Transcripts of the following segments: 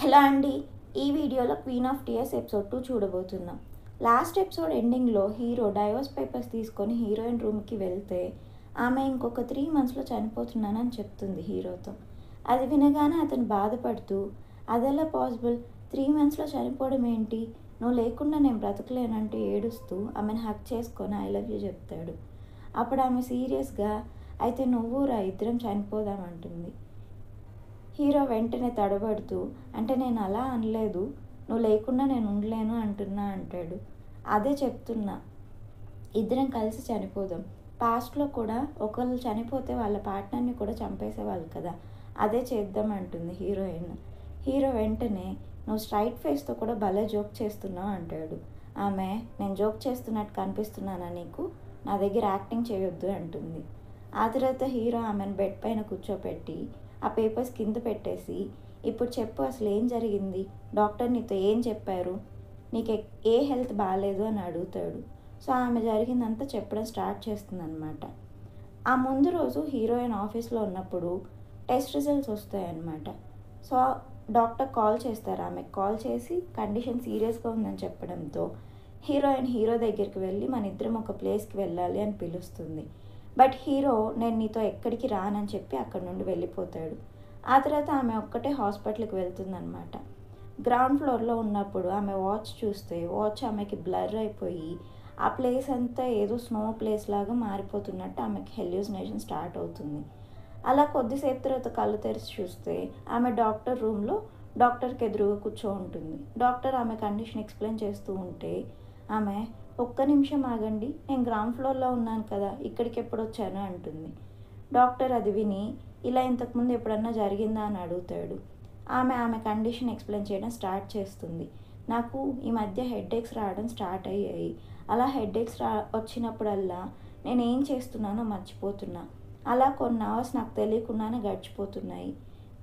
Hello అండి. ఈ వీడియోలో క్వీన్ ఆఫ్ టీయర్స్ ఎపిసోడ్ 2 చూడబోతున్నాం. లాస్ట్ ఎపిసోడ్ ఎండింగ్లో హీరో డైవోర్స్ పేపర్స్ తీసుకొని హీరోయిన్ రూమ్కి వెళ్తే ఆమె ఇంకొక 3 monthsలో చనిపోతున్నానని చెప్తుంది హీరోతో. అది వినగానే అతను బాధపడుతూ, అదెలా పాసిబుల్, 3 monthsలో చనిపోవడం ఏంటి, నువ్వు లేకుండా నేను బ్రతకలేనంటూ ఏడుస్తూ ఆమెను హక్ చేసుకొని ఐ లవ్ యూ చెప్తాడు. అప్పుడు ఆమె సీరియస్గా, అయితే నువ్వు రా, ఇద్దరం చనిపోదామంటుంది. హీరో వెంటనే తడబడుతూ, అంటే నేను అలా అనలేదు, నువ్వు లేకుండా నేను ఉండలేను అంటున్నా అంటాడు. అదే చెప్తున్నా, ఇద్దరం కలిసి చనిపోదాం. పాస్ట్లో కూడా ఒకళ్ళు చనిపోతే వాళ్ళ పార్ట్నర్ని కూడా చంపేసేవాళ్ళు కదా, అదే చేద్దాం అంటుంది హీరోయిన్. హీరో వెంటనే, నువ్వు స్ట్రైట్ ఫేస్తో కూడా భలే జోక్ చేస్తున్నావు అంటాడు. ఆమె, నేను జోక్ చేస్తున్నట్టు కనిపిస్తున్నానా నీకు, నా దగ్గర యాక్టింగ్ చేయొద్దు అంటుంది. ఆ తర్వాత హీరో ఆమెను బెడ్ పైన కూర్చోపెట్టి ఆ పేపర్స్ కింద పెట్టేసి, ఇప్పుడు చెప్పు అసలు ఏం జరిగింది, డాక్టర్ నీతో ఏం చెప్పారు, నీకు ఏ హెల్త్ బాగాలేదు అని అడుగుతాడు. సో ఆమె జరిగిందంతా చెప్పడం స్టార్ట్ చేస్తుందన్నమాట. ఆ ముందు రోజు హీరోయిన్ ఆఫీస్లో ఉన్నప్పుడు టెస్ట్ రిజల్ట్స్ వస్తాయన్నమాట. సో డాక్టర్ కాల్ చేస్తారు, ఆమెకు కాల్ చేసి కండిషన్ సీరియస్గా ఉందని చెప్పడంతో హీరోయిన్ హీరో దగ్గరికి వెళ్ళి మన ఇద్దరం ఒక ప్లేస్కి వెళ్ళాలి అని పిలుస్తుంది. బట్ హీరో, నేను నీతో ఎక్కడికి రానని చెప్పి అక్కడ నుండి వెళ్ళిపోతాడు. ఆ తర్వాత ఆమె ఒక్కటే హాస్పిటల్కి వెళ్తుందనమాట. గ్రౌండ్ ఫ్లోర్లో ఉన్నప్పుడు ఆమె వాచ్ చూస్తే వాచ్ ఆమెకి బ్లర్ అయిపోయి ఆ ప్లేస్ అంతా ఏదో స్నో ప్లేస్ లాగా మారిపోతున్నట్టు ఆమెకి హెల్యూసినేషన్ స్టార్ట్ అవుతుంది. అలా కొద్దిసేపు తర్వాత కళ్ళు తెరిచి చూస్తే ఆమె డాక్టర్ రూమ్లో డాక్టర్కి ఎదురుగా కూర్చో ఉంటుంది. డాక్టర్ ఆమె కండిషన్ ఎక్స్ప్లెయిన్ చేస్తూ ఉంటే ఆమె, ఒక్క నిమిషం ఆగండి, నేను గ్రౌండ్ ఫ్లోర్లో ఉన్నాను కదా, ఇక్కడికి ఎప్పుడు వచ్చాను అంటుంది. డాక్టర్ అది విని, ఇలా ఇంతకుముందు ఎప్పుడన్నా జరిగిందా అని అడుగుతాడు. ఆమె కండిషన్ ఎక్స్ప్లెయిన్ చేయడం స్టార్ట్ చేస్తుంది. నాకు ఈ మధ్య హెడేక్స్ రావడం స్టార్ట్ అయ్యాయి. అలా హెడేక్స్ వచ్చినప్పుడల్లా నేను ఏం చేస్తున్నానో మర్చిపోతున్నా. అలా కొన్ని అవర్స్ నాకు తెలియకుండానే గడిచిపోతున్నాయి.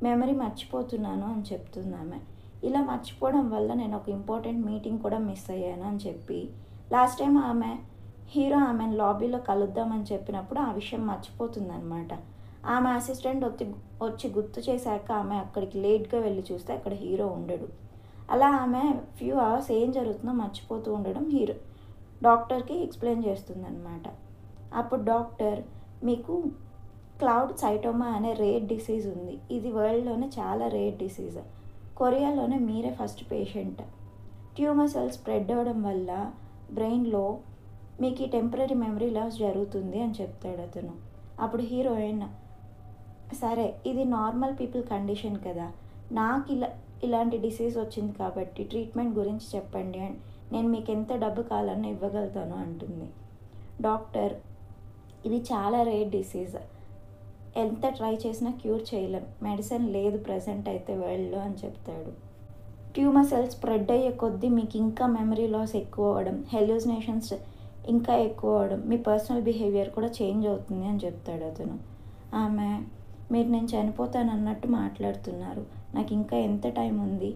మెమరీ మర్చిపోతున్నాను అని చెప్తుంది ఆమె. ఇలా మర్చిపోవడం వల్ల నేను ఒక ఇంపార్టెంట్ మీటింగ్ కూడా మిస్ అయ్యాను అని చెప్పి, లాస్ట్ టైం హీరో ఆమెను లాబీలో కలుద్దామని చెప్పినప్పుడు ఆ విషయం మర్చిపోతుందనమాట. ఆమె అసిస్టెంట్ వచ్చి గుర్తు చేశాక ఆమె అక్కడికి లేట్గా వెళ్ళి చూస్తే అక్కడ హీరో ఉండడు. అలా ఆమె ఫ్యూ అవర్స్ ఏం జరుగుతుందో మర్చిపోతూ ఉండడం డాక్టర్కి ఎక్స్ప్లెయిన్ చేస్తుందన్నమాట. అప్పుడు డాక్టర్, మీకు క్లౌడ్ సైటోమా అనే రేర్ డిసీజ్ ఉంది. ఇది వరల్డ్లోనే చాలా రేర్ డిసీజ్. కొరియాలోనే మీరే first patient. Tumour cells spread అవ్వడం వల్ల బ్రెయిన్లో మీకు ఈ టెంపరీ మెమరీ లాస్ జరుగుతుంది అని చెప్తాడు అతను. అప్పుడు హీరోయిన్, సరే ఇది నార్మల్ పీపుల్ కండిషన్ కదా, నాకు ఇలాంటి డిసీజ్ వచ్చింది కాబట్టి ట్రీట్మెంట్ గురించి చెప్పండి, అండ్ నేను మీకు ఎంత డబ్బు కావాలని ఇవ్వగలుగుతాను అంటుంది. డాక్టర్, ఇది చాలా రేర్ డిసీజ్, ఎంత ట్రై చేసినా క్యూర్ చేయలేం, మెడిసిన్ లేదు ప్రజెంట్ అయితే వరల్డ్లో అని చెప్తాడు. ట్యూమర్ సెల్స్ స్ప్రెడ్ అయ్యే కొద్దీ మీకు ఇంకా మెమరీ లాస్ ఎక్కువ అవ్వడం, హెల్యూసినేషన్స్ ఇంకా ఎక్కువ అవ్వడం, మీ పర్సనల్ బిహేవియర్ కూడా చేంజ్ అవుతుంది అని చెప్తాడు అతను. ఆమె, మీరు నేను చనిపోతాను అన్నట్టు మాట్లాడుతున్నారు, నాకు ఇంకా ఎంత టైం ఉంది,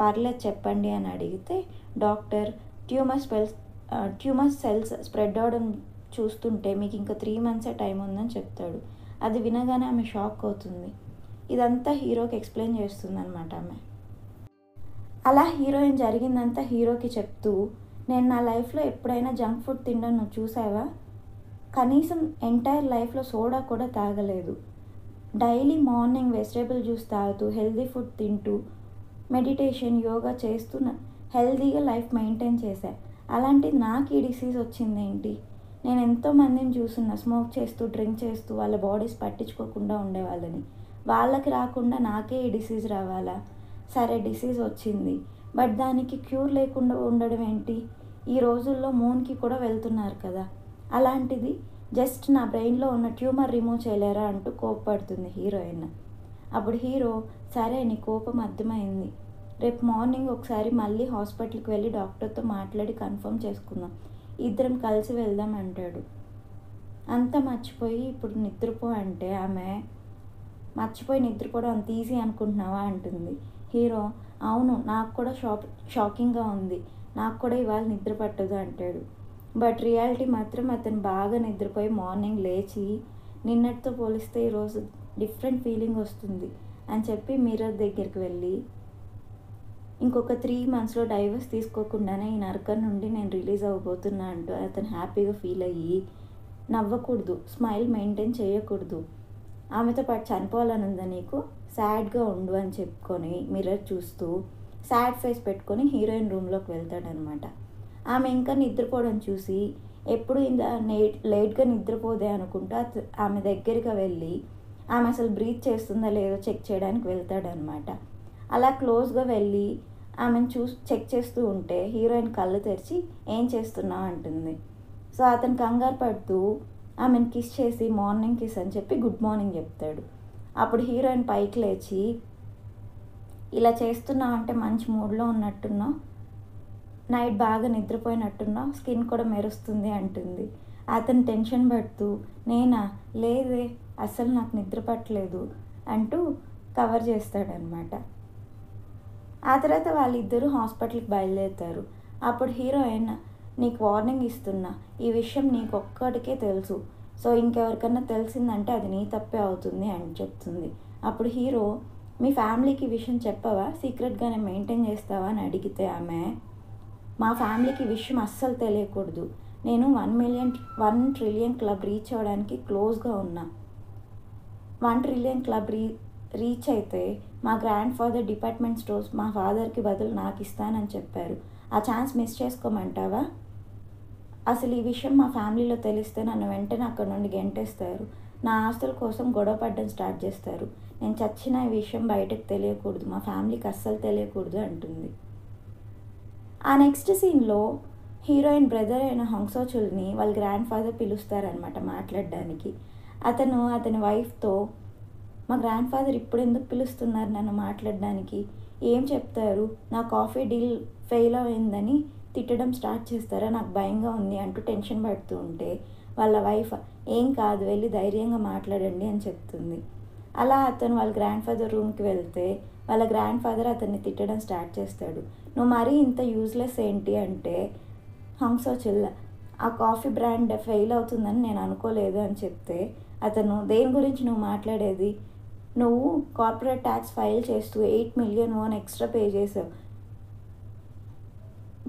పర్లేదు చెప్పండి అని అడిగితే డాక్టర్, ట్యూమర్ సెల్స్ స్ప్రెడ్ అవ్వడం చూస్తుంటే మీకు ఇంకా 3 months టైం ఉందని చెప్తాడు. అది వినగానే ఆమె షాక్ అవుతుంది. ఇదంతా హీరోకి ఎక్స్ప్లెయిన్ చేస్తుంది అనమాట ఆమె. అలా హీరోయిన్ జరిగిందంతా హీరోకి చెప్తూ, నేను నా లైఫ్లో ఎప్పుడైనా జంక్ ఫుడ్ తినడం నువ్వు చూసావా, కనీసం ఎంటైర్ లైఫ్లో సోడా కూడా తాగలేదు, డైలీ మార్నింగ్ వెజిటేబుల్ జ్యూస్ తాగుతూ హెల్దీ ఫుడ్ తింటూ మెడిటేషన్ యోగా చేస్తూ హెల్దీగా లైఫ్ మెయింటైన్ చేశా, అలాంటిది నాకు ఈ డిసీజ్ వచ్చిందేంటి, నేను ఎంతోమందిని చూస్తున్నా స్మోక్ చేస్తూ డ్రింక్ చేస్తూ వాళ్ళ బాడీస్ పట్టించుకోకుండా ఉండేవాళ్ళని, వాళ్ళకి రాకుండా నాకే ఈ డిసీజ్ రావాలా, సరే డిసీజ్ వచ్చింది బట్ దానికి క్యూర్ లేకుండా ఉండడం ఏంటి, ఈ రోజుల్లో మూన్కి కూడా వెళ్తున్నారు కదా, అలాంటిది జస్ట్ నా బ్రెయిన్లో ఉన్న ట్యూమర్ రిమూవ్ చేయలేరా అంటూ కోపపడుతుంది హీరోయిన్. అప్పుడు హీరో, సరే నీ కోపం అర్థమైంది, రేపు మార్నింగ్ ఒకసారి మళ్ళీ హాస్పిటల్కి వెళ్ళి డాక్టర్తో మాట్లాడి కన్ఫర్మ్ చేసుకుందాం, ఇద్దరం కలిసి వెళ్దాం అంటాడు. అంతా మర్చిపోయి ఇప్పుడు నిద్రపో అంటే ఆమె, మర్చిపోయి నిద్రపోవడం అంత ఈజీ అనుకుంటున్నావా అంటుంది. హీరో, అవును నాకు కూడా షాకింగ్గా ఉంది, నాకు కూడా ఇవాళ నిద్ర పట్టదు అంటాడు. బట్ రియాలిటీ మాత్రం అతను బాగా నిద్రపోయి మార్నింగ్ లేచి, నిన్నటితో పోలిస్తే ఈరోజు డిఫరెంట్ ఫీలింగ్ వస్తుంది అని చెప్పి మిర్రర్ దగ్గరికి వెళ్ళి, ఇంకొక 3 మంత్స్‌లో డైవర్స్ తీసుకోకుండానే ఈ నరకం నుండి నేను రిలీజ్ అవ్వబోతున్నా అంటూ అతను హ్యాపీగా ఫీల్ అయ్యి, నవ్వకూడదు, స్మైల్ మెయింటైన్ చేయకూడదు, ఆమెతో పాటు చనిపోవాలని ఉందా నీకు, సాడ్‌గా ఉండు అని చెప్పుకొని మిర్రర్ చూస్తూ సాడ్ ఫేస్ పెట్టుకొని హీరోయిన్ రూమ్‌లోకి వెళ్తాడనమాట. ఆమె ఇంకా నిద్రపోవడం చూసి ఎప్పుడు ఇంత లేట్‌గా నిద్రపోదే అనుకుంటూ ఆమె దగ్గరగా వెళ్ళి ఆమె అసలు బ్రీత్ చేస్తుందా లేదో చెక్ చేయడానికి వెళ్తాడనమాట. అలా క్లోజ్‌గా వెళ్ళి ఆమెను చెక్ చేస్తూ ఉంటే హీరోయిన్ కళ్ళు తెరిచి ఏం చేస్తున్నావు అంటుంది. సో అతను కంగారు పడుతూ ఆమెను కిస్ చేసి మార్నింగ్ కిస్ అని చెప్పి గుడ్ మార్నింగ్ చెప్తాడు. అప్పుడు హీరోయిన్ పైకి లేచి, ఇలా చేస్తున్నావు అంటే మంచి మూడ్లో ఉన్నట్టున్నావు, నైట్ బాగా నిద్రపోయినట్టున్నావు, స్కిన్ కూడా మెరుస్తుంది అంటుంది. అతను టెన్షన్ పడుతూ, నేనా, లేదే, అస్సలు నాకు నిద్ర పట్టలేదు అంటూ కవర్ చేస్తాడనమాట. ఆ తర్వాత వాళ్ళిద్దరూ హాస్పిటల్కి బయలుదేరుతారు. అప్పుడు హీరోయిన్, నీకు వార్నింగ్ ఇస్తున్నా, ఈ విషయం నీకు ఒక్కడికే తెలుసు, సో ఇంకెవరికన్నా తెలిసిందంటే అది నీ తప్పే అవుతుంది అని చెప్తుంది. అప్పుడు హీరో, మీ ఫ్యామిలీకి విషయం చెప్పవా, సీక్రెట్గానే మెయింటైన్ చేస్తావా అని అడిగితే ఆమె, మా ఫ్యామిలీకి విషయం అస్సలు తెలియకూడదు, నేను 1 ట్రిలియన్ క్లబ్ రీచ్ అవ్వడానికి క్లోజ్గా ఉన్నా, 1 ట్రిలియన్ క్లబ్ రీచ్ అయితే మా గ్రాండ్ ఫాదర్ డిపార్ట్మెంట్ స్టోర్స్ మా ఫాదర్కి బదులు నాకు ఇస్తానని చెప్పారు, ఆ ఛాన్స్ మిస్ చేసుకోమంటావా, అసలు ఈ విషయం మా ఫ్యామిలీలో తెలిస్తే నన్ను వెంటనే అక్కడ నుండి గెంటేస్తారు, నా ఆస్తుల కోసం గొడవ పడడం స్టార్ట్ చేస్తారు, నేను చచ్చిన ఈ విషయం బయటకు తెలియకూడదు, మా ఫ్యామిలీకి అస్సలు తెలియకూడదు అంటుంది. ఆ నెక్స్ట్ సీన్లో హీరోయిన్ బ్రదర్ అయిన హంగ్సోచుల్ని వాళ్ళ గ్రాండ్ ఫాదర్ పిలుస్తారనమాట మాట్లాడడానికి. అతను అతని వైఫ్తో, మా గ్రాండ్ ఫాదర్ ఇప్పుడు ఎందుకు పిలుస్తున్నారు నన్ను మాట్లాడడానికి, ఏం చెప్తారు, నా కాఫీ డీల్ ఫెయిల్ అయిందని తిట్టడం స్టార్ట్ చేస్తారా, నాకు భయంగా ఉంది అంటూ టెన్షన్ పడుతూ ఉంటే వాళ్ళ వైఫ్, ఏం కాదు, వెళ్ళి ధైర్యంగా మాట్లాడండి అని చెప్తుంది. అలా అతను వాళ్ళ గ్రాండ్ ఫాదర్ రూమ్కి వెళ్తే వాళ్ళ గ్రాండ్ ఫాదర్ అతన్ని తిట్టడం స్టార్ట్ చేస్తాడు. నువ్వు మరీ ఇంత యూజ్లెస్ ఏంటి అంటే, హంగ్సోచుల్, ఆ కాఫీ బ్రాండ్ ఫెయిల్ అవుతుందని నేను అనుకోలేదు అని చెప్తే అతను, దేని గురించి నువ్వు మాట్లాడేది, నువ్వు కార్పొరేట్ ట్యాక్స్ ఫైల్ చేస్తూ 8 మిలియన్ ఓన్ ఎక్స్ట్రా పే చేసావు,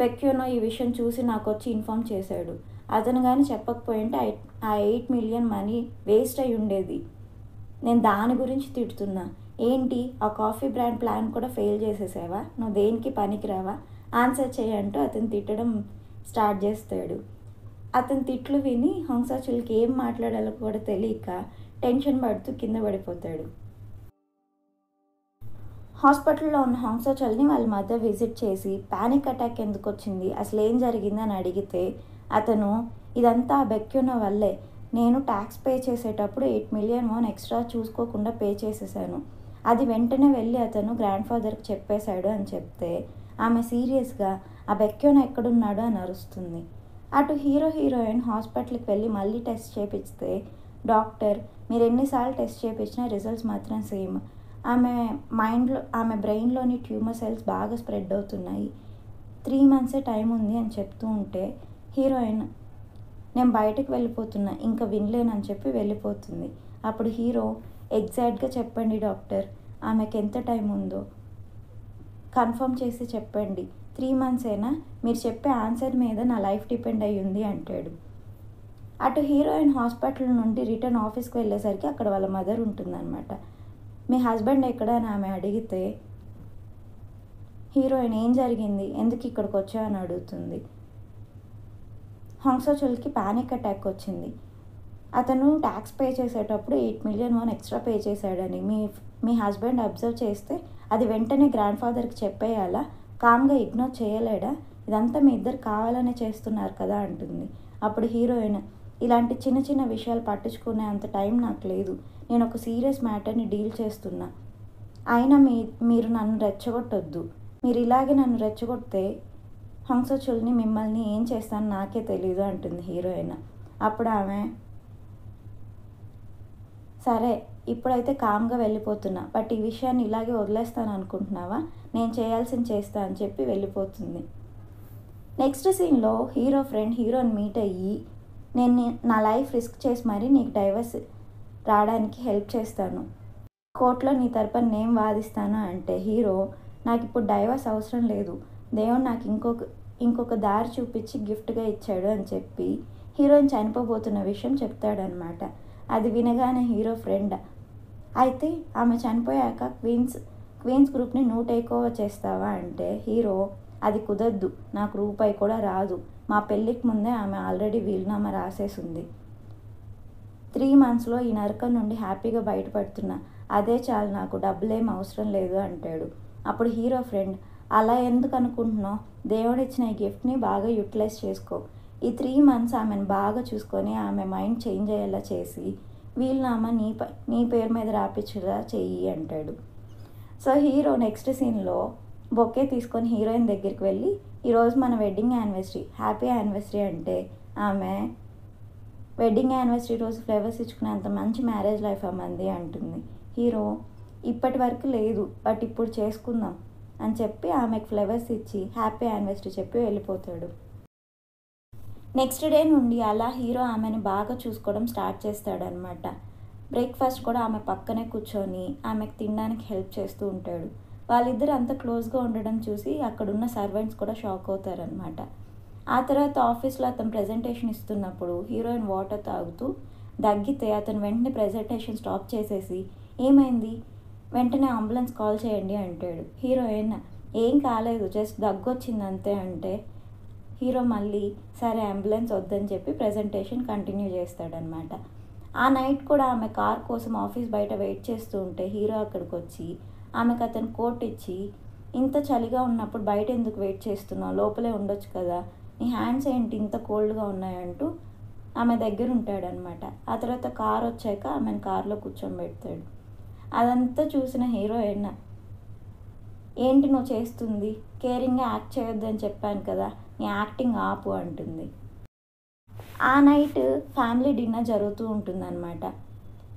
బెక్యూనో ఈ విషయం చూసి నాకు వచ్చి ఇన్ఫామ్ చేశాడు, అతను కానీ చెప్పకపోయింటే ఆ 8 మిలియన్ మనీ వేస్ట్ అయి ఉండేది, నేను దాని గురించి తిడుతున్నా, ఏంటి ఆ కాఫీ బ్రాండ్ ప్లాన్ కూడా ఫెయిల్ చేసేసావా, నువ్వు దేనికి పనికిరావా, ఆన్సర్ చేయంటూ అతను తిట్టడం స్టార్ట్ చేస్తాడు. అతని తిట్లు విని హంగ్సోచుల్కి ఏం మాట్లాడాలో కూడా తెలియక టెన్షన్ పడుతూ కింద పడిపోతాడు. హాస్పిటల్లో ఉన్న హంగ్సోచుల్ని వాళ్ళ మదర్ విజిట్ చేసి పానిక్ అటాక్ ఎందుకు వచ్చింది, అసలు ఏం జరిగిందని అడిగితే అతను, ఇదంతా బెక్యూనో వల్లే, నేను ట్యాక్స్ పే చేసేటప్పుడు 8 మిలియన్ ఓన్ ఎక్స్ట్రా చూసుకోకుండా పే చేసేసాను, అది వెంటనే వెళ్ళి అతను గ్రాండ్ ఫాదర్కి చెప్పేశాడు అని చెప్తే ఆమె సీరియస్గా, ఆ బెక్యూనో ఎక్కడున్నాడు అని అరుస్తుంది. అటు హీరోయిన్ హాస్పిటల్కి వెళ్ళి మళ్ళీ టెస్ట్ చేపిస్తే డాక్టర్, మీరు ఎన్నిసార్లు టెస్ట్ చేయించినా రిజల్ట్స్ మాత్రం సేమ్, ఆమె బ్రెయిన్లోని ట్యూమర్ సెల్స్ బాగా స్ప్రెడ్ అవుతున్నాయి, 3 మంత్సే టైం ఉంది అని చెప్తూ ఉంటే హీరోయిన్, నేను బయటకు వెళ్ళిపోతున్నా, ఇంకా వినలేనని చెప్పి వెళ్ళిపోతుంది. అప్పుడు హీరో, ఎగ్జాక్ట్గా చెప్పండి డాక్టర్, ఆమెకి ఎంత టైం ఉందో కన్ఫర్మ్ చేసి చెప్పండి, 3 మంత్సేనా, మీరు చెప్పే ఆన్సర్ మీద నా లైఫ్ డిపెండ్ అయ్యి ఉంది అంటాడు. అటు హీరోయిన్ హాస్పిటల్ నుండి రిటర్న్ ఆఫీస్కి వెళ్ళేసరికి అక్కడ వాళ్ళ మదర్ ఉంటుందన్నమాట. మీ హస్బెండ్ ఎక్కడ అని ఆమె అడిగితే హీరోయిన్, ఏం జరిగింది, ఎందుకు ఇక్కడికి వచ్చావు అని అడుగుతుంది. హంగ్సోచుల్కి పానిక్ అటాక్ వచ్చింది, అతను ట్యాక్స్ పే చేసేటప్పుడు 8 మిలియన్ ఓన్ ఎక్స్ట్రా పే చేశాడని మీ హస్బెండ్ అబ్జర్వ్ చేస్తే అది వెంటనే గ్రాండ్ ఫాదర్కి చెప్పేయాలా, కామ్గా ఇగ్నోర్ చేయలేడా, ఇదంతా మీ ఇద్దరు కావాలనే చేస్తున్నారు కదా అంటుంది. అప్పుడు హీరోయిన్, ఇలాంటి చిన్న చిన్న విషయాలు పట్టించుకునే అంత టైం నాకు లేదు, నేను ఒక సీరియస్ మ్యాటర్ని డీల్ చేస్తున్నా, అయినా మీరు నన్ను రెచ్చగొట్టొద్దు, మీరు ఇలాగే నన్ను రెచ్చగొడితే హంగ్సోచుల్ని మిమ్మల్ని ఏం చేస్తాను నాకే తెలీదు అంటుంది హీరోయిన్. అప్పుడు ఆమె, సరే ఇప్పుడైతే కామ్గా వెళ్ళిపోతున్నా, బట్ ఈ విషయాన్ని ఇలాగే వదిలేస్తాను అనుకుంటున్నావా, నేను చేయాల్సింది చేస్తా అని చెప్పి వెళ్ళిపోతుంది. నెక్స్ట్ సీన్లో హీరో ఫ్రెండ్ హీరోని మీట్ అయ్యి, నేను నా లైఫ్ రిస్క్ చేసి మరీ నీకు డైవర్స్ రావడానికి హెల్ప్ చేస్తాను, కోర్టులో నీ తరపున నేను వాదిస్తాను అంటే హీరో, నాకు ఇప్పుడు డైవర్స్ అవసరం లేదు, దేవుడు నాకు ఇంకొక దారి చూపించి గిఫ్ట్గా ఇచ్చాడు అని చెప్పి హీరోయిన్ చనిపోబోతున్న విషయం చెప్తాడనమాట. అది వినగానే హీరో ఫ్రెండ్ అయితే ఆమె చనిపోయాక క్వీన్స్ గ్రూప్ని నువ్వు టేక్ ఓవర్ చేస్తావా అంటే హీరో అది కుదరదు, నాకు రూపాయి కూడా రాదు, మా పెళ్ళికి ముందే ఆమె ఆల్రెడీ వీలునామా రాసేసింది, 3 monthsలో ఈ నరకం నుండి హ్యాపీగా బయటపడుతున్నా, అదే చాలు, నాకు డబ్బులేం అవసరం లేదు అంటాడు. అప్పుడు హీరో ఫ్రెండ్ అలా ఎందుకు అనుకుంటున్నావు, దేవుడిచ్చిన ఈ గిఫ్ట్ని బాగా యూటిలైజ్ చేసుకో, ఈ 3 months ఆమెను బాగా చూసుకొని ఆమె మైండ్ చేంజ్ అయ్యేలా చేసి వీలునామా నీ పేరు మీద రాపించేలా చెయ్యి అంటాడు. సో హీరో నెక్స్ట్ సీన్లో బొకే తీసుకొని హీరోయిన్ దగ్గరికి వెళ్ళి ఈరోజు మన వెడ్డింగ్ యానివర్సరీ, హ్యాపీ యానివర్సరీ అంటే ఆమె వెడ్డింగ్ యానివర్సరీ రోజు ఫ్లవర్స్ ఇచ్చుకునేంత మంచి మ్యారేజ్ లైఫ్ అమ్మంది అంటుంది. హీరో ఇప్పటి వరకు లేదు బట్ ఇప్పుడు చేసుకుందాం అని చెప్పి ఆమెకు ఫ్లవర్స్ ఇచ్చి హ్యాపీ యానివర్సరీ చెప్పి వెళ్ళిపోతాడు. నెక్స్ట్ డే నుండి అలా హీరో ఆమెని బాగా చూసుకోవడం స్టార్ట్ చేస్తాడనమాట. బ్రేక్ఫాస్ట్ కూడా ఆమె పక్కనే కూర్చొని ఆమెకు తినడానికి హెల్ప్ చేస్తూ ఉంటాడు. వాళ్ళిద్దరు అంత క్లోజ్గా ఉండడం చూసి అక్కడున్న సర్వెంట్స్ కూడా షాక్ అవుతారనమాట. ఆ తర్వాత ఆఫీస్లో అతను ప్రజెంటేషన్ ఇస్తున్నప్పుడు హీరోయిన్ వాటర్ తాగుతూ దగ్గితే అతను వెంటనే ప్రజెంటేషన్ స్టాప్ చేసేసి ఏమైంది, వెంటనే అంబులెన్స్ కాల్ చేయండి అంటాడు. హీరోయిన్ ఏం కాలేదు, జస్ట్ దగ్గు వచ్చింది అంతే అంటే హీరో మళ్ళీ సరే అంబులెన్స్ వద్దని చెప్పి ప్రజెంటేషన్ కంటిన్యూ చేస్తాడనమాట. ఆ నైట్ కూడా ఆమె కార్ కోసం ఆఫీస్ బయట వెయిట్ చేస్తూ ఉంటే హీరో అక్కడికి వచ్చి ఆమెకు అతను కోట్ ఇచ్చి ఇంత చలిగా ఉన్నప్పుడు బయట ఎందుకు వెయిట్ చేస్తున్నావు, లోపలే ఉండొచ్చు కదా, నీ హ్యాండ్స్ ఏంటి ఇంత కోల్డ్గా ఉన్నాయంటూ ఆమె దగ్గర ఉంటాడనమాట. ఆ తర్వాత కార్ వచ్చాక ఆమెను కార్లో కూర్చోబెడతాడు. అదంతా చూసిన హీరోయిన్ ఏంటి నువ్వు చేస్తుంది, కేరింగ్గా యాక్ట్ చేయొద్దు అని చెప్పాను కదా, నీ యాక్టింగ్ ఆపు అంటుంది. ఆ నైట్ ఫ్యామిలీ డిన్నర్ జరుగుతూ ఉంటుందన్నమాట.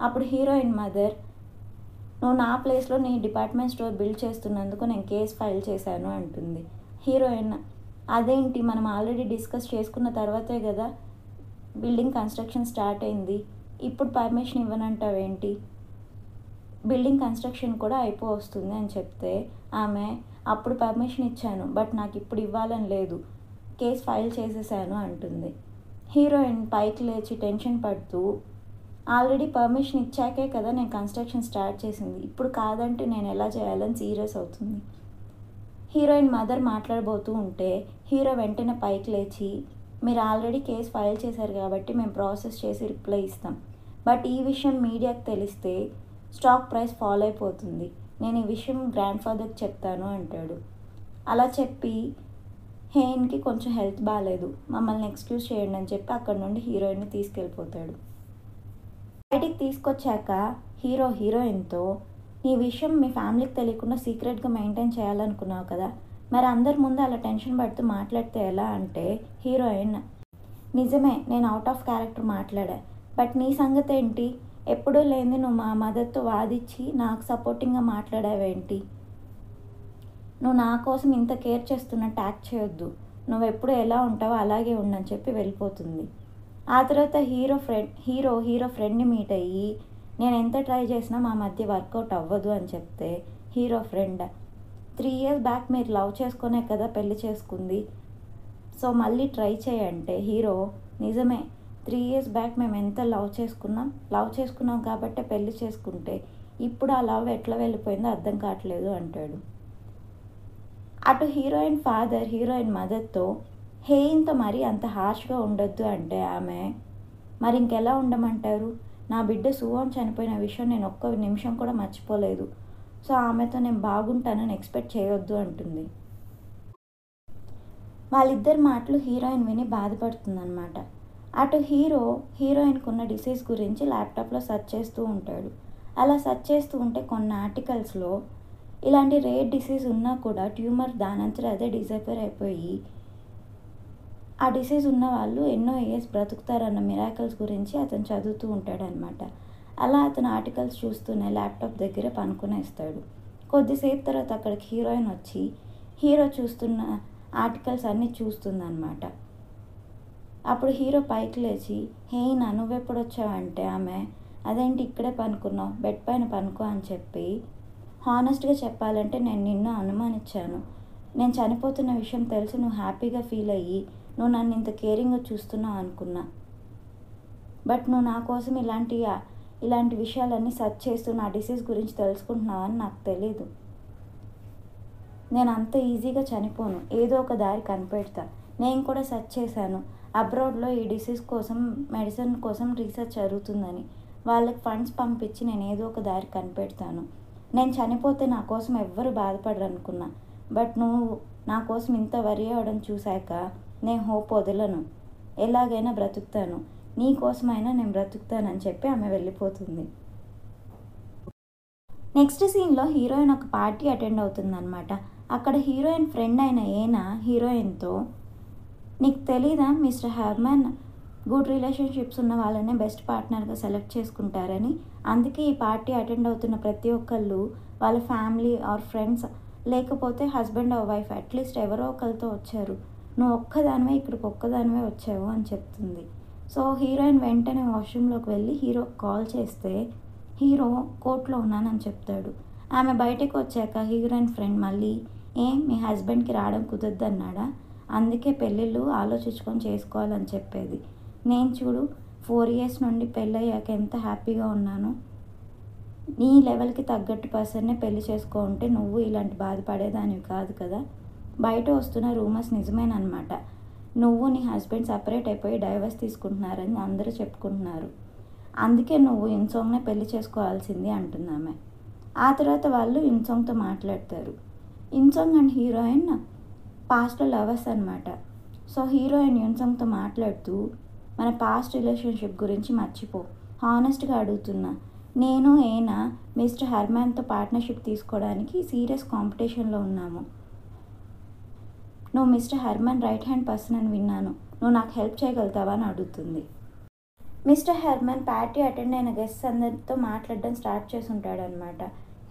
అప్పుడు హీరోయిన్ మదర్ నువ్వు నా ప్లేస్లో నీ డిపార్ట్మెంట్ స్టోర్ బిల్డ్ చేస్తున్నందుకు నేను కేసు ఫైల్ చేశాను అంటుంది. హీరోయిన్ అదేంటి, మనం ఆల్రెడీ డిస్కస్ చేసుకున్న తర్వాతే కదా బిల్డింగ్ కన్స్ట్రక్షన్ స్టార్ట్ అయింది, ఇప్పుడు పర్మిషన్ ఇవ్వనంటావేంటి, బిల్డింగ్ కన్స్ట్రక్షన్ కూడా వస్తుంది అని చెప్తే ఆమె అప్పుడు పర్మిషన్ ఇచ్చాను బట్ నాకు ఇప్పుడు ఇవ్వాలని లేదు, కేసు ఫైల్ చేసేసాను అంటుంది. హీరోయిన్ పైకి లేచి టెన్షన్ పడుతూ ఆల్రెడీ పర్మిషన్ ఇచ్చాకే కదా నేను కన్స్ట్రక్షన్ స్టార్ట్ చేసింది, ఇప్పుడు కాదంటే నేను ఎలా చేయాలని సీరియస్ అవుతుంది. హీరోయిన్ మదర్ మాట్లాడబోతూ ఉంటే హీరో వెంటనే పైకి లేచి మీరు ఆల్రెడీ కేసు ఫైల్ చేశారు కాబట్టి మేము ప్రాసెస్ చేసి రిప్లై ఇస్తాం, బట్ ఈ విషయం మీడియాకి తెలిస్తే స్టాక్ ప్రైస్ ఫాల్ అయిపోతుంది, నేను ఈ విషయం గ్రాండ్ ఫాదర్కి చెప్తాను అంటాడు. అలా చెప్పి హేన్కి కొంచెం హెల్త్ బాగాలేదు, మమ్మల్ని ఎక్స్క్యూజ్ చేయండి అని చెప్పి అక్కడ నుండి హీరోయిన్ని తీసుకెళ్ళిపోతాడు. బయటికి తీసుకొచ్చాక హీరోయిన్తో ఈ విషయం మీ ఫ్యామిలీకి తెలియకుండా సీక్రెట్గా మెయింటైన్ చేయాలనుకున్నావు కదా, మరి అందరి ముందు అలా టెన్షన్ పడుతూ మాట్లాడితే ఎలా అంటే హీరోయిన్ నిజమే నేను అవుట్ ఆఫ్ క్యారెక్టర్ మాట్లాడా, బట్ నీ సంగతి ఏంటి, ఎప్పుడూ లేని నువ్వు మా మదర్తో వాదించి నాకు సపోర్టింగ్గా మాట్లాడావేంటి, నువ్వు నా కోసం ఇంత కేర్ చేస్తున్నట్టు యాక్ట్ చేయొద్దు, నువ్వు ఎప్పుడు ఎలా ఉంటావో అలాగే ఉండని చెప్పి వెళ్ళిపోతుంది. ఆ తర్వాత హీరో ఫ్రెండ్ని మీట్ అయ్యి నేను ఎంత ట్రై చేసినా మా మధ్య వర్కౌట్ అవ్వదు అని చెప్తే హీరో ఫ్రెండ్ 3 years బ్యాక్ మీరు లవ్ చేసుకునే కదా పెళ్లి చేసుకుంది, సో మళ్ళీ ట్రై చేయంటే హీరో నిజమే 3 years బ్యాక్ మేము ఎంత లవ్ చేసుకున్నాం కాబట్టి పెళ్లి చేసుకుంటే ఇప్పుడు ఆ లవ్ ఎట్లా వెళ్ళిపోయిందో అర్థం కావట్లేదు అంటాడు. అటు హీరోయిన్ ఫాదర్ హీరోయిన్ మదర్తో హేయిన్తో మరీ అంత హార్ష్గా ఉండొద్దు అంటే ఆమె మరి ఇంకెలా ఉండమంటారు, నా బిడ్డ సువాన్ చనిపోయిన విషయం నేను ఒక్క నిమిషం కూడా మర్చిపోలేదు, సో ఆమెతో నేను బాగుంటానని ఎక్స్పెక్ట్ చేయొద్దు అంటుంది. వాళ్ళిద్దరి మాటలు హీరోయిన్ విని బాధపడుతుందన్నమాట. అటు హీరోయిన్కి ఉన్న డిసీజ్ గురించి ల్యాప్టాప్లో సెర్చ్ చేస్తూ ఉంటాడు. అలా సెర్చ్ చేస్తూ ఉంటే కొన్ని ఆర్టికల్స్లో ఇలాంటి రేర్ డిసీజ్ ఉన్నా కూడా ట్యూమర్ దానంతట అదే డిసపేర్ అయిపోయి ఆ డిసీజ్ ఉన్న వాళ్ళు ఎన్నో ఇయర్స్ బ్రతుకుతారన్న మిరాకిల్స్ గురించి అతను చదువుతూ ఉంటాడనమాట. అలా అతను ఆర్టికల్స్ చూస్తూనే ల్యాప్టాప్ దగ్గర పనుకునేస్తాడు. కొద్దిసేపు తర్వాత అక్కడికి హీరోయిన్ వచ్చి హీరో చూస్తున్న ఆర్టికల్స్ అన్నీ చూస్తుందన్నమాట. అప్పుడు హీరో పైకి లేచి హేయినా నువ్వెప్పుడు వచ్చావంటే ఆమె అదేంటి ఇక్కడే పనుకున్నావు, బెడ్ పైన పనుకో అని చెప్పి హానెస్ట్గా చెప్పాలంటే నేను నిన్ను అనుమానించాను. నేను చనిపోతున్న విషయం తెలిసి నువ్వు హ్యాపీగా ఫీల్ అయ్యి నువ్వు నన్ను ఇంత కేరింగ్గా చూస్తున్నావు అనుకున్నా. బట్ నువ్వు నా కోసం ఇలాంటి విషయాలన్నీ సెర్చ్ చేస్తూ నా డిసీజ్ గురించి తెలుసుకుంటున్నావని నాకు తెలీదు. నేను అంత ఈజీగా చనిపోను, ఏదో ఒక దారి కనిపెడతా. నేను కూడా సెర్చ్ చేశాను, అబ్రాడ్లో ఈ డిసీజ్ కోసం మెడిసిన్ కోసం రీసెర్చ్ జరుగుతుందని. వాళ్ళకి ఫండ్స్ పంపించి నేను ఏదో ఒక దారి కనిపెడతాను. నేను చనిపోతే నా కోసం ఎవ్వరు బాధపడరు అనుకున్నా. బట్ నువ్వు నా కోసం ఇంత వరి అవ్వడం చూశాక నేను హోప్ వదలను. ఎలాగైనా బ్రతుకుతాను, నీ కోసమైనా నేను బ్రతుకుతానని చెప్పి ఆమె వెళ్ళిపోతుంది. నెక్స్ట్ సీన్లో హీరోయిన్ ఒక పార్టీ అటెండ్ అవుతుందన్నమాట. అక్కడ హీరోయిన్ ఫ్రెండ్ అయిన ఏనా హీరోయిన్తో, నీకు తెలీదా మిస్టర్ హెర్మన్ గుడ్ రిలేషన్షిప్స్ ఉన్న వాళ్ళనే బెస్ట్ పార్ట్నర్గా సెలెక్ట్ చేసుకుంటారని. అందుకే ఈ పార్టీ అటెండ్ అవుతున్న ప్రతి ఒక్కళ్ళు వాళ్ళ ఫ్యామిలీ ఆర్ ఫ్రెండ్స్, లేకపోతే హస్బెండ్ ఆర్ వైఫ్, అట్లీస్ట్ ఎవరో ఒకరితో వచ్చారు. నువ్వు ఒక్కదానివే ఇక్కడికి ఒక్కదానివే వచ్చావు అని చెప్తుంది. సో హీరోయిన్ వెంటనే వాష్రూమ్లోకి వెళ్ళి హీరోకి కాల్ చేస్తే హీరో కోర్టులో ఉన్నానని చెప్తాడు. ఆమె బయటకు వచ్చాక హీరోయిన్ ఫ్రెండ్ మళ్ళీ, మీ హస్బెండ్కి రావడం కుదరదు అన్నాడా, అందుకే పెళ్ళిళ్ళు ఆలోచించుకొని చేసుకోవాలని చెప్పేది. నేను చూడు 4 years నుండి పెళ్ళయ్యాక ఎంత హ్యాపీగా ఉన్నాను. నీ లెవెల్కి తగ్గట్టు పర్సన్నే పెళ్లి చేసుకో ఉంటే నువ్వు ఇలాంటి బాధపడేదానివి కాదు కదా. బయట వస్తున్న రూమర్స్ నిజమేనమాట. నువ్వు నీ హస్బెండ్ సపరేట్ అయిపోయి డైవర్స్ తీసుకుంటున్నారని అందరూ చెప్పుకుంటున్నారు. అందుకే నువ్వు ఇన్సాంగ్నే పెళ్లి చేసుకోవాల్సింది అంటున్నామే. ఆ తర్వాత వాళ్ళు ఇన్సాంగ్తో మాట్లాడతారు. ఇన్సాంగ్ అండ్ హీరోయిన్ పాస్ట్లో లవర్స్ అనమాట. సో హీరోయిన్ ఇన్సాంగ్తో మాట్లాడుతూ, మన పాస్ట్ రిలేషన్షిప్ గురించి మర్చిపో, హానెస్ట్గా అడుగుతున్నా. నేను మిస్టర్ హెర్మన్తో పార్ట్నర్షిప్ తీసుకోవడానికి సీరియస్ కాంపిటీషన్లో ఉన్నాము. నువ్వు mister Hermon right hand person అని విన్నాను. నువ్వు నాకు హెల్ప్ చేయగలుగుతావా అని అడుగుతుంది. మిస్టర్ హెర్మన్ పార్టీ అటెండ్ అయిన గెస్ట్స్ అందరితో మాట్లాడడం స్టార్ట్ చేసి ఉంటాడనమాట.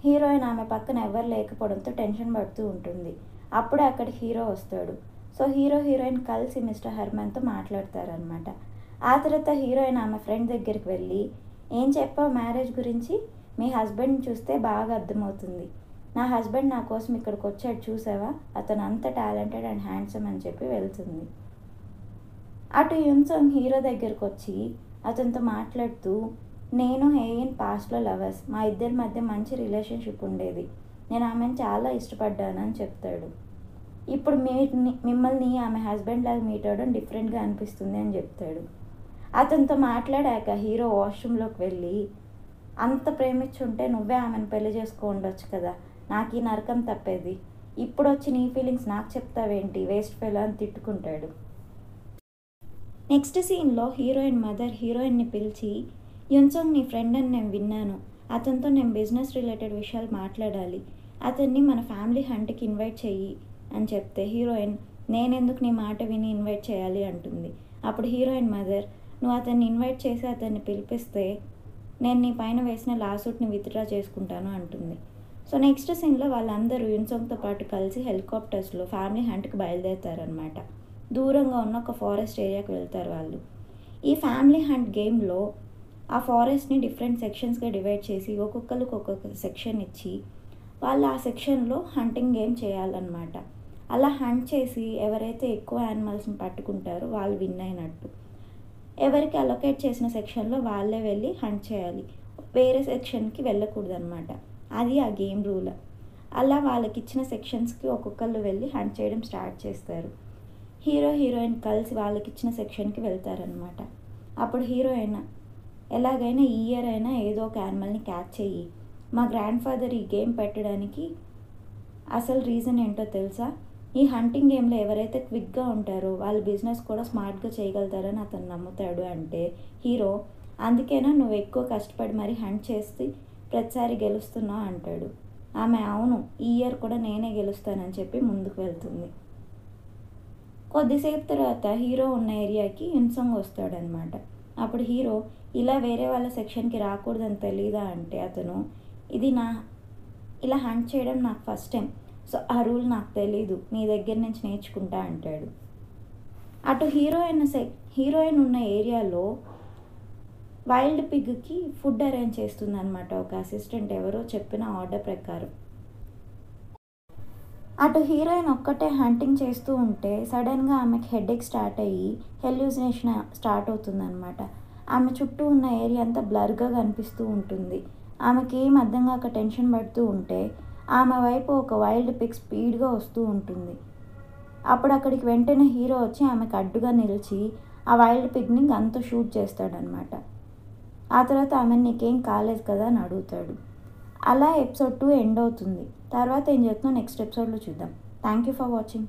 హీరోయిన్ ఆమె పక్కన ఎవరు లేకపోవడంతో టెన్షన్ పడుతూ ఉంటుంది. అప్పుడే అక్కడ హీరో వస్తాడు. సో హీరోయిన్ కలిసి మిస్టర్ హెర్మన్తో మాట్లాడతారనమాట. ఆ తర్వాత హీరోయిన్ ఆమె ఫ్రెండ్ దగ్గరికి వెళ్ళి, ఏం చెప్పావు మ్యారేజ్ గురించి, మీ హస్బెండ్ని చూస్తే బాగా అర్థమవుతుంది. నా హస్బెండ్ నా కోసం ఇక్కడికి వచ్చాడు చూసావా, అతను అంత టాలెంటెడ్ అండ్ హ్యాండ్సమ్ అని చెప్పి వెళ్తుంది. అటు యున్సాంగ్ హీరో దగ్గరకు వచ్చి అతనితో మాట్లాడుతూ, నేను హేయిన్ పాస్ట్లో లవర్స్, మా ఇద్దరి మధ్య మంచి రిలేషన్షిప్ ఉండేది. నేను ఆమెను చాలా ఇష్టపడ్డాను అని చెప్తాడు. ఇప్పుడు మిమ్మల్ని ఆమె హస్బెండ్ లాగా మీట్ అవ్వడం డిఫరెంట్గా అనిపిస్తుంది అని చెప్తాడు. అతనితో మాట్లాడాక హీరో వాష్రూమ్లోకి వెళ్ళి, అంత ప్రేమించుంటే నువ్వే ఆమెను పెళ్లి చేసుకో ఉండొచ్చు కదా, నాకు ఈ నరకం తప్పేది, ఇప్పుడు వచ్చి నీ ఫీలింగ్స్ నాకు చెప్తావేంటి, వేస్ట్ ఫెలో అని తిట్టుకుంటాడు. నెక్స్ట్ సీన్లో హీరోయిన్ మదర్ హీరోయిన్ని పిలిచి, యున్సాంగ్ నీ ఫ్రెండ్ అని నేను విన్నాను, అతనితో నేను బిజినెస్ రిలేటెడ్ విషయాలు మాట్లాడాలి, అతన్ని మన ఫ్యామిలీ హంట్కి ఇన్వైట్ చెయ్యి అని చెప్తే హీరోయిన్, నేనెందుకు నీ మాట విని ఇన్వైట్ చేయాలి అంటుంది. అప్పుడు హీరోయిన్ మదర్, నువ్వు అతన్ని ఇన్వైట్ చేసి అతన్ని పిలిపిస్తే నేను నీ పైన వేసిన లాసూట్ని విత్డ్రా చేసుకుంటాను అంటుంది. సో నెక్స్ట్ సీన్లో వాళ్ళందరూ యున్సాంగ్తో పాటు కలిసి హెలికాప్టర్స్లో ఫ్యామిలీ హంట్కి బయలుదేరుతారనమాట. దూరంగా ఉన్న ఒక ఫారెస్ట్ ఏరియాకి వెళ్తారు వాళ్ళు. ఈ ఫ్యామిలీ హంట్ గేమ్లో ఆ ఫారెస్ట్ని డిఫరెంట్ సెక్షన్స్గా డివైడ్ చేసి ఒక్కొక్కరికి ఒక్కొక్క సెక్షన్ ఇచ్చి వాళ్ళు ఆ సెక్షన్లో హంటింగ్ గేమ్ చేయాలన్నమాట. అలా హంట్ చేసి ఎవరైతే ఎక్కువ యానిమల్స్ని పట్టుకుంటారో వాళ్ళు విన్ అయినట్టు. ఎవరికి అలొకేట్ చేసిన సెక్షన్లో వాళ్ళే వెళ్ళి హంట్ చేయాలి, వేరే సెక్షన్కి వెళ్ళకూడదు అనమాట. అది ఆ గేమ్ రూల్. అలా వాళ్ళకి ఇచ్చిన సెక్షన్స్కి ఒక్కొక్కళ్ళు వెళ్ళి హంట్ చేయడం స్టార్ట్ చేస్తారు. హీరోయిన్ కలిసి వాళ్ళకి ఇచ్చిన సెక్షన్కి వెళ్తారనమాట. అప్పుడు హీరోయిన్, ఎలాగైనా ఈ ఇయర్ అయినా ఏదో ఒక యానిమల్ని క్యాచ్ చెయ్యి, మా గ్రాండ్ ఫాదర్ ఈ గేమ్ పెట్టడానికి అసలు రీజన్ ఏంటో తెలుసా, ఈ హంటింగ్ గేమ్లో ఎవరైతే క్విక్గా ఉంటారో వాళ్ళ బిజినెస్ కూడా స్మార్ట్గా చేయగలుగుతారని అతను నమ్ముతాడు. అంటే హీరో, అందుకేనా నువ్వు ఎక్కువ కష్టపడి మరీ హంట్ చేసి ప్రతిసారి గెలుస్తున్నావు అంటాడు. ఆమె, అవును ఈ ఇయర్ కూడా నేనే గెలుస్తానని చెప్పి ముందుకు వెళ్తుంది. కొద్దిసేపు తర్వాత హీరో ఉన్న ఏరియాకి యున్సాంగ్ వస్తాడనమాట. అప్పుడు హీరో, ఇలా వేరే వాళ్ళ సెక్షన్కి రాకూడదని తెలీదా అంటే అతను, ఇలా హంట్ చేయడం నాకు ఫస్ట్ టైం, సో ఆ రూల్ నాకు తెలీదు, నీ దగ్గర నుంచి నేర్చుకుంటా అంటాడు. అటు హీరోయిన్ ఉన్న ఏరియాలో వైల్డ్ పిగ్కి ఫుడ్ అరేంజ్ చేస్తుంది అనమాట ఒక అసిస్టెంట్, ఎవరో చెప్పిన ఆర్డర్ ప్రకారం. అటు హీరోయిన్ ఒక్కటే హంటింగ్ చేస్తూ ఉంటే సడన్గా ఆమెకి హెడేక్ స్టార్ట్ అయ్యి హెల్యూసినేషన్ స్టార్ట్ అవుతుందన్నమాట. ఆమె చుట్టూ ఉన్న ఏరియా అంతా బ్లర్గా కనిపిస్తూ ఉంటుంది. ఆమెకి ఏం అర్థం కాక టెన్షన్ పడుతూ ఉంటే ఆమె వైపు ఒక వైల్డ్ పిగ్ స్పీడ్గా వస్తూ ఉంటుంది. అప్పుడు అక్కడికి వెంటనే హీరో వచ్చి ఆమెకు అడ్డుగా నిలిచి ఆ వైల్డ్ పిగ్ని గన్తో షూట్ చేస్తాడనమాట. ఆ తర్వాత ఆమె నీకేం కాలేదు కదా అని అడుగుతాడు. అలా ఎపిసోడ్ 2 ఎండ్ అవుతుంది. తర్వాత ఏం చేస్తుందో నెక్స్ట్ ఎపిసోడ్లో చూద్దాం. Thank you for watching.